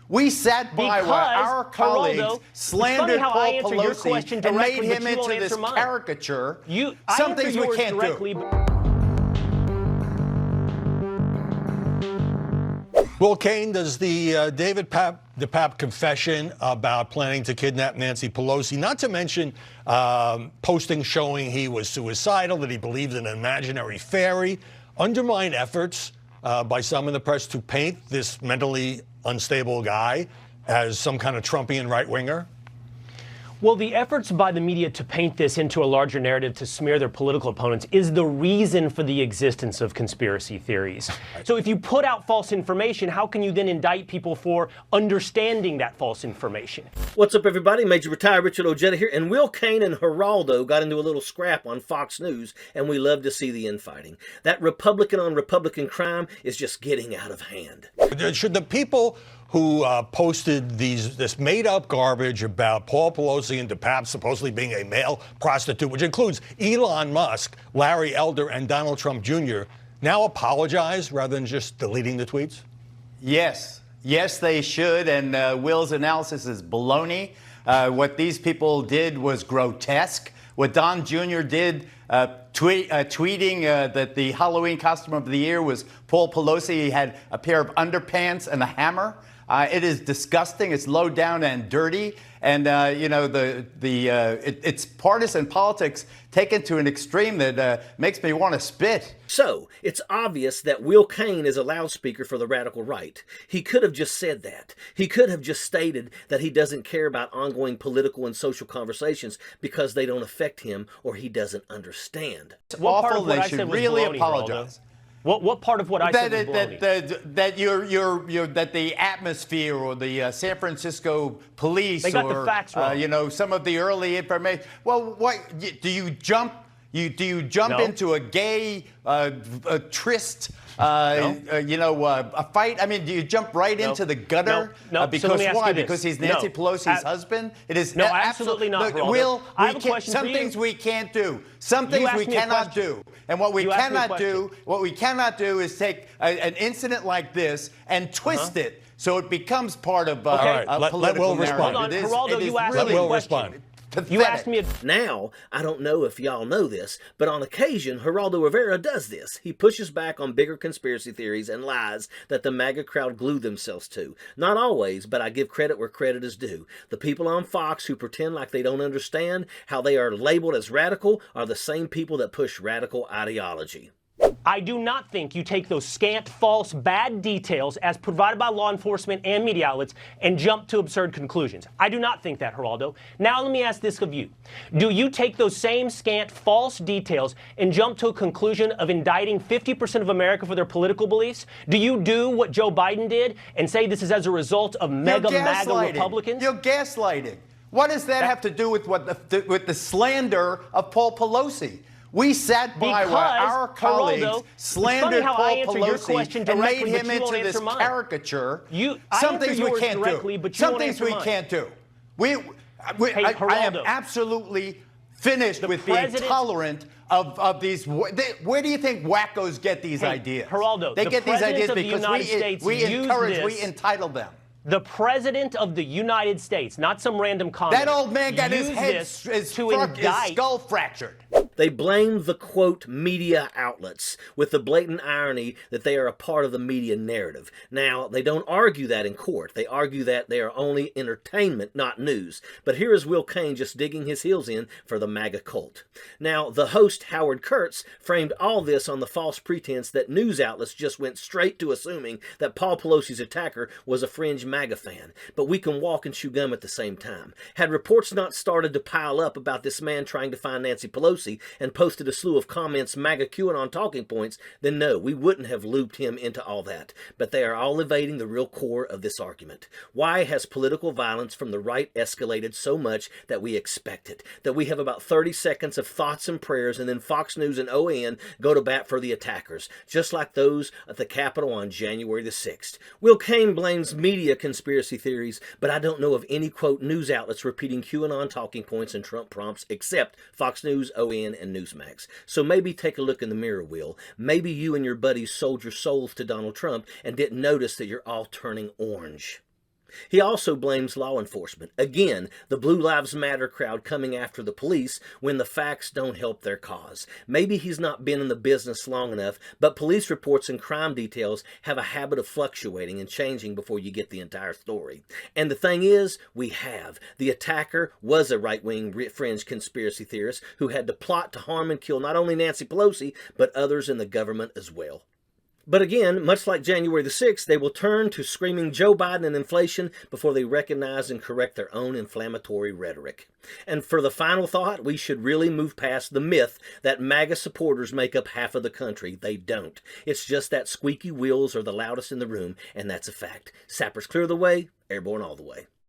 We sat by while our colleagues Geraldo, slandered Paul Pelosi and made him directly, into this caricature. Some things we can't do. Will Cain, does the David DePape confession about planning to kidnap Nancy Pelosi, not to mention postings showing he was suicidal, that he believed in an imaginary fairy, undermine efforts by some in the press to paint this mentally unstable guy as some kind of Trumpian right-winger? Well, the efforts by the media to paint this into a larger narrative to smear their political opponents is the reason for the existence of conspiracy theories. So if you put out false information, how can you then indict people for understanding that false information? What's up, everybody? Major Retired Richard Ojeda here, and Will Cain and Geraldo got into a little scrap on Fox News, and we love to see the infighting. That Republican on Republican crime is just getting out of hand. Should the people who posted this made-up garbage about Paul Pelosi and DePape supposedly being a male prostitute, which includes Elon Musk, Larry Elder, and Donald Trump Jr., now apologize rather than just deleting the tweets? Yes. Yes, they should, and Will's analysis is baloney. What these people did was grotesque. What Don Jr. did, tweeting that the Halloween costume of the year was Paul Pelosi. He had a pair of underpants and a hammer. It is disgusting. It's low down and dirty. And, you know, it's partisan politics taken to an extreme that makes me want to spit. So, it's obvious that Will Cain is a loudspeaker for the radical right. He could have just said that. He could have just stated that he doesn't care about ongoing political and social conversations because they don't affect him or he doesn't understand. It's awful. They should really apologize. What part of what I said was baloney? That the atmosphere or the San Francisco police they got the facts wrong. You know, some of the early information. Well, what do you jump? Do you jump into a gay tryst? A fight? I mean, do you jump right into the gutter? No. Because why? Because he's Nancy Pelosi's husband? It is absolutely not. Look, Will, some things we can't do. Some things we cannot do. And what we cannot do is take an incident like this and twist it so it becomes part of a political narrative. Hold on, Geraldo, you asked me a question. You asked me. Now, I don't know if y'all know this, but on occasion, Geraldo Rivera does this. He pushes back on bigger conspiracy theories and lies that the MAGA crowd glue themselves to. Not always, but I give credit where credit is due. The people on Fox who pretend like they don't understand how they are labeled as radical are the same people that push radical ideology. I do not think you take those scant, false, bad details as provided by law enforcement and media outlets and jump to absurd conclusions. I do not think that, Geraldo. Now let me ask this of you. Do you take those same scant, false details and jump to a conclusion of indicting 50% of America for their political beliefs? Do you do what Joe Biden did and say this is as a result of MAGA Republicans? You're gaslighting. What does that have to do with with the slander of Paul Pelosi? We sat by while our colleagues slandered Paul Pelosi and made him into this caricature. Some things we can't do. Some things we can't do. I am absolutely finished with being tolerant of these. Where do you think wackos get these ideas? Geraldo, they get these ideas because we encourage, we entitle them. The President of the United States, not some random comment. That old man got his skull fractured. They blame the, quote, media outlets with the blatant irony that they are a part of the media narrative. Now, they don't argue that in court. They argue that they are only entertainment, not news. But here is Will Cain just digging his heels in for the MAGA cult. Now, the host, Howard Kurtz, framed all this on the false pretense that news outlets just went straight to assuming that Paul Pelosi's attacker was a fringe MAGA fan. But we can walk and chew gum at the same time. Had reports not started to pile up about this man trying to find Nancy Pelosi and posted a slew of comments MAGA QAnon talking points, then no, we wouldn't have looped him into all that. But they are all evading the real core of this argument. Why has political violence from the right escalated so much that we expect it? That we have about 30 seconds of thoughts and prayers and then Fox News and OAN go to bat for the attackers, just like those at the Capitol on January the 6th. Will Cain blames media conspiracy theories, but I don't know of any, quote, news outlets repeating QAnon talking points and Trump prompts except Fox News, OAN, and Newsmax. So maybe take a look in the mirror, Will. Maybe you and your buddies sold your souls to Donald Trump and didn't notice that you're all turning orange. He also blames law enforcement. Again, the Blue Lives Matter crowd coming after the police when the facts don't help their cause. Maybe he's not been in the business long enough, but police reports and crime details have a habit of fluctuating and changing before you get the entire story. And the thing is, we have. The attacker was a right-wing fringe conspiracy theorist who had to plot to harm and kill not only Nancy Pelosi, but others in the government as well. But again, much like January the 6th, they will turn to screaming Joe Biden and inflation before they recognize and correct their own inflammatory rhetoric. And for the final thought, we should really move past the myth that MAGA supporters make up half of the country. They don't. It's just that squeaky wheels are the loudest in the room, and that's a fact. Sappers clear the way, airborne all the way.